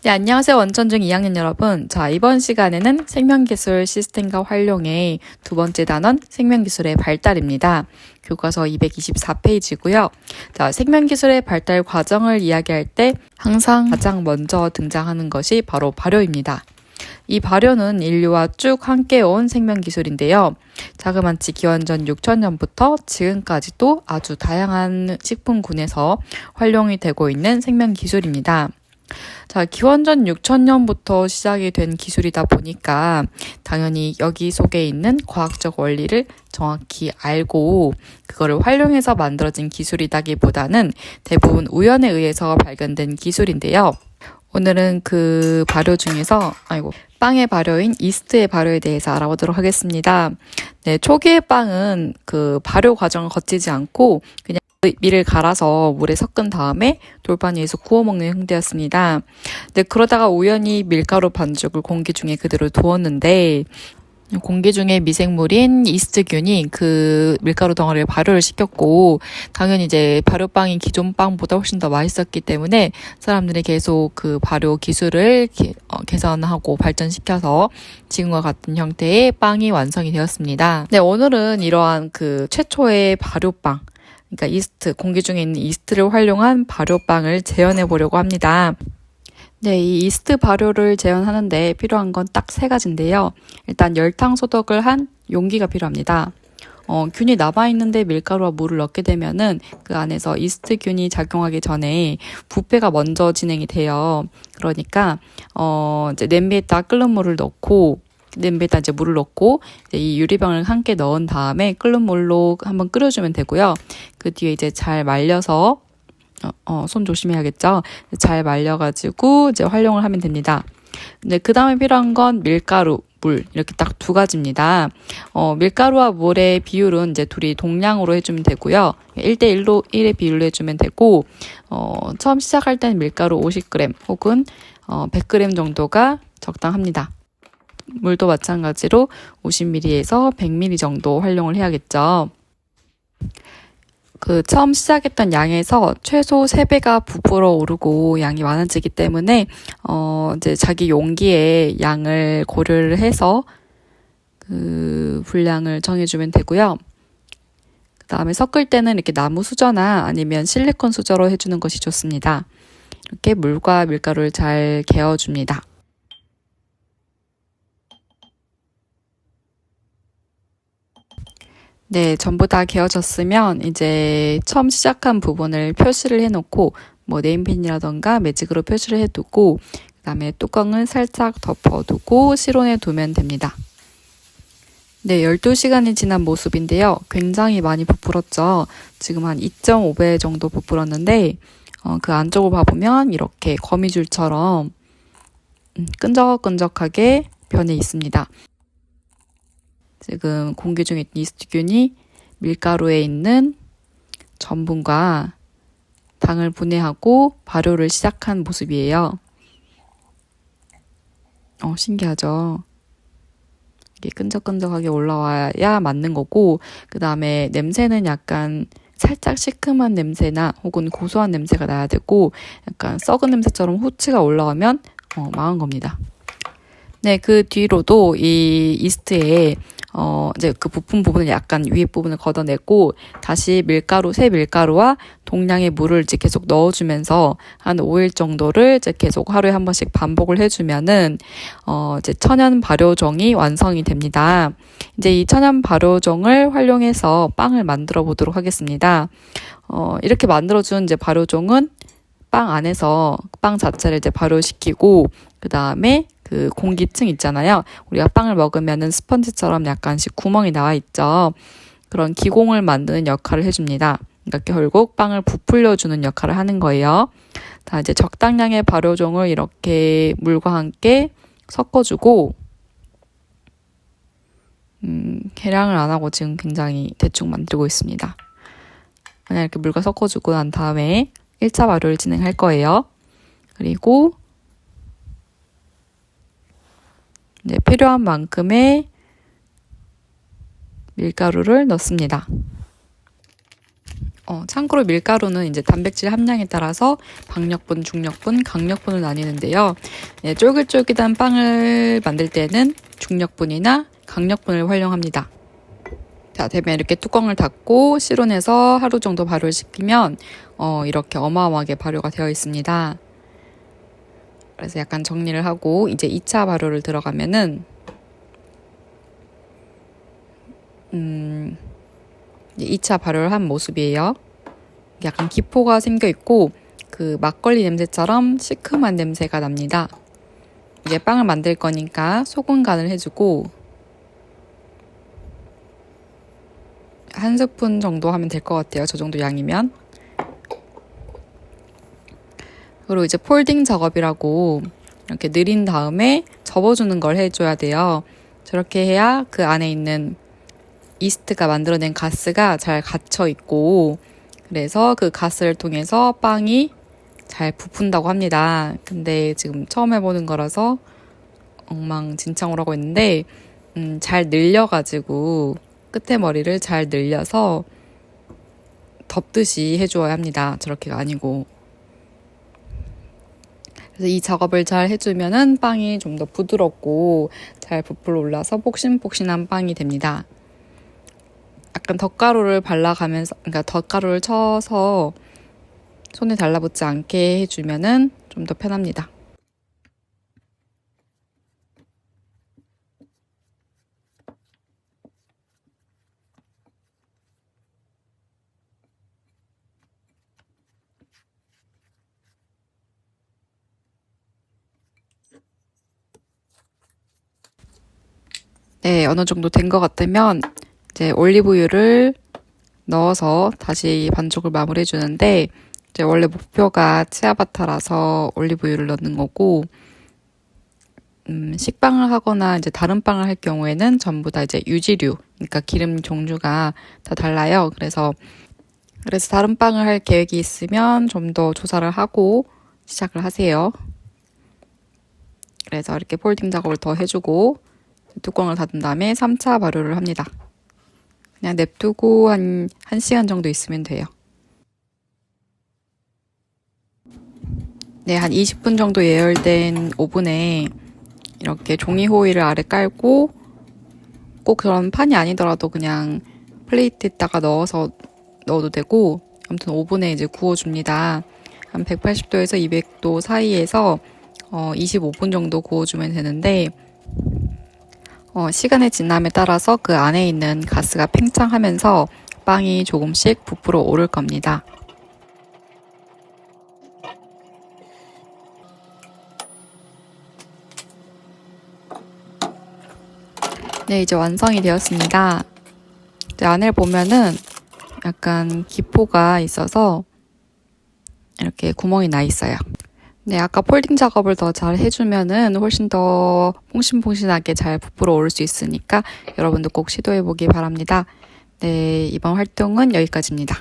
네, 안녕하세요. 원천중 2학년 여러분. 자, 이번 시간에는 생명기술 시스템과 활용의 두 번째 단원 생명기술의 발달입니다. 교과서 224페이지고요. 자, 생명기술의 발달 과정을 이야기할 때 항상 가장 먼저 등장하는 것이 바로 발효입니다. 이 발효는 인류와 쭉 함께 온 생명기술인데요. 자그마치 기원전 6천년부터 지금까지도 아주 다양한 식품군에서 활용이 되고 있는 생명기술입니다. 자, 기원전 6천년부터 시작이 된 기술이다 보니까 당연히 여기 속에 있는 과학적 원리를 정확히 알고 그거를 활용해서 만들어진 기술이다기보다는 대부분 우연에 의해서 발견된 기술인데요. 오늘은 그 발효 중에서 빵의 발효인 이스트의 발효에 대해서 알아보도록 하겠습니다. 네, 초기의 빵은 그 발효 과정을 거치지 않고 그냥 밀을 갈아서 물에 섞은 다음에 돌판위에서 구워 먹는 형태였습니다. 근데 그러다가 우연히 밀가루 반죽을 공기 중에 그대로 두었는데 공기 중에 미생물인 이스트균이 그 밀가루 덩어리를 발효를 시켰고 당연히 이제 발효빵이 기존 빵보다 훨씬 더 맛있었기 때문에 사람들이 계속 그 발효 기술을 개선하고 발전시켜서 지금과 같은 형태의 빵이 완성이 되었습니다. 네, 오늘은 이러한 그 최초의 발효빵, 그러니까 이스트, 공기 중에 있는 이스트를 활용한 발효빵을 재현해 보려고 합니다. 네, 이 이스트 발효를 재현하는데 필요한 건 딱 세 가지인데요. 일단 열탕 소독을 한 용기가 필요합니다. 균이 남아있는데 밀가루와 물을 넣게 되면은 그 안에서 이스트균이 작용하기 전에 부패가 먼저 진행이 돼요. 그러니까, 이제 냄비에다 끓는 물을 넣고 냄비에다 이제 물을 넣고 이제 이 유리병을 함께 넣은 다음에 끓는 물로 한번 끓여주면 되고요. 그 뒤에 이제 잘 말려서 손 조심해야겠죠. 잘 말려가지고 이제 활용을 하면 됩니다. 근데 그 다음에 필요한 건 밀가루, 물 이렇게 딱 두 가지입니다. 밀가루와 물의 비율은 이제 둘이 동량으로 해주면 되고요. 1대1로 1의 비율로 해주면 되고 처음 시작할 때는 밀가루 50g 혹은 100g 정도가 적당합니다. 물도 마찬가지로 50ml에서 100ml 정도 활용을 해야겠죠. 그 처음 시작했던 양에서 최소 3배가 부풀어 오르고 양이 많아지기 때문에 이제 자기 용기의 양을 고려를 해서 그 분량을 정해주면 되고요. 그 다음에 섞을 때는 이렇게 나무 수저나 아니면 실리콘 수저로 해주는 것이 좋습니다. 이렇게 물과 밀가루를 잘 개어줍니다. 네, 전부 다 개어졌으면 이제 처음 시작한 부분을 표시를 해놓고 뭐 네임펜이라던가 매직으로 표시를 해두고 그 다음에 뚜껑을 살짝 덮어두고 실온에 두면 됩니다. 네, 12시간이 지난 모습인데요. 굉장히 많이 부풀었죠. 지금 한 2.5배 정도 부풀었는데 그 안쪽을 봐보면 이렇게 거미줄처럼 끈적끈적하게 변해 있습니다. 지금 공기 중에 있는 이스트균이 밀가루에 있는 전분과 당을 분해하고 발효를 시작한 모습이에요. 신기하죠? 이게 끈적끈적하게 올라와야 맞는 거고, 그 다음에 냄새는 약간 살짝 시큼한 냄새나 혹은 고소한 냄새가 나야 되고, 약간 썩은 냄새처럼 후치가 올라오면 망한 겁니다. 네, 그 뒤로도 이 이스트에 이제 그 부품 부분을 약간 위에 부분을 걷어내고 다시 새 밀가루와 동량의 물을 이제 계속 넣어주면서 한 5일 정도를 이제 계속 하루에 한 번씩 반복을 해주면은 이제 천연 발효종이 완성이 됩니다. 이제 이 천연 발효종을 활용해서 빵을 만들어 보도록 하겠습니다. 이렇게 만들어준 이제 발효종은 빵 안에서 빵 자체를 이제 발효시키고 그 다음에 그 공기층 있잖아요. 우리가 빵을 먹으면은 스펀지처럼 약간씩 구멍이 나와 있죠. 그런 기공을 만드는 역할을 해줍니다. 그러니까 결국 빵을 부풀려주는 역할을 하는 거예요. 자, 이제 적당량의 발효종을 이렇게 물과 함께 섞어주고 계량을 안 하고 지금 굉장히 대충 만들고 있습니다. 그냥 이렇게 물과 섞어주고 난 다음에 1차 발효를 진행할 거예요. 그리고 이제 필요한 만큼의 밀가루를 넣습니다. 참고로 밀가루는 이제 단백질 함량에 따라서 박력분, 중력분, 강력분을 나뉘는데요. 네, 쫄깃쫄깃한 빵을 만들 때는 중력분이나 강력분을 활용합니다. 자, 되면 이렇게 뚜껑을 닫고 실온에서 하루 정도 발효를 시키면 이렇게 어마어마하게 발효가 되어 있습니다. 그래서 약간 정리를 하고 이제 2차 발효를 들어가면은 이제 2차 발효를 한 모습이에요. 약간 기포가 생겨 있고 그 막걸리 냄새처럼 시큼한 냄새가 납니다. 이제 빵을 만들 거니까 소금 간을 해주고 한 스푼 정도 하면 될 것 같아요. 저 정도 양이면. 그리고 이제 폴딩 작업이라고 이렇게 늘린 다음에 접어주는 걸 해줘야 돼요. 저렇게 해야 그 안에 있는 이스트가 만들어낸 가스가 잘 갇혀 있고 그래서 그 가스를 통해서 빵이 잘 부푼다고 합니다. 근데 지금 처음 해보는 거라서 엉망진창으로 하고 있는데 잘 늘려가지고 끝에 머리를 잘 늘려서 덮듯이 해주어야 합니다. 저렇게가 아니고. 그래서 이 작업을 잘 해주면은 빵이 좀 더 부드럽고 잘 부풀어 올라서 폭신폭신한 빵이 됩니다. 약간 덧가루를 발라가면서, 그러니까 덧가루를 쳐서 손에 달라붙지 않게 해주면은 좀 더 편합니다. 네, 어느 정도 된 것 같으면 이제 올리브유를 넣어서 다시 반죽을 마무리해 주는데 이제 원래 목표가 치아바타라서 올리브유를 넣는 거고 식빵을 하거나 이제 다른 빵을 할 경우에는 전부 다 이제 유지류, 그러니까 기름 종류가 다 달라요. 그래서 다른 빵을 할 계획이 있으면 좀 더 조사를 하고 시작을 하세요. 그래서 이렇게 폴딩 작업을 더 해주고 뚜껑을 닫은 다음에 3차 발효를 합니다. 그냥 냅두고 한 1시간 정도 있으면 돼요. 네, 한 20분 정도 예열된 오븐에 이렇게 종이 호일을 아래 깔고 꼭 그런 판이 아니더라도 그냥 플레이트에다가 넣어도 되고 아무튼 오븐에 이제 구워줍니다. 한 180도에서 200도 사이에서 25분 정도 구워주면 되는데 시간의 지남에 따라서 그 안에 있는 가스가 팽창하면서 빵이 조금씩 부풀어 오를 겁니다. 네, 이제 완성이 되었습니다. 이제 안을 보면은 약간 기포가 있어서 이렇게 구멍이 나 있어요. 네, 아까 폴딩 작업을 더 잘 해주면은 훨씬 더 퐁신퐁신하게 잘 부풀어 오를 수 있으니까 여러분도 꼭 시도해보기 바랍니다. 네, 이번 활동은 여기까지입니다.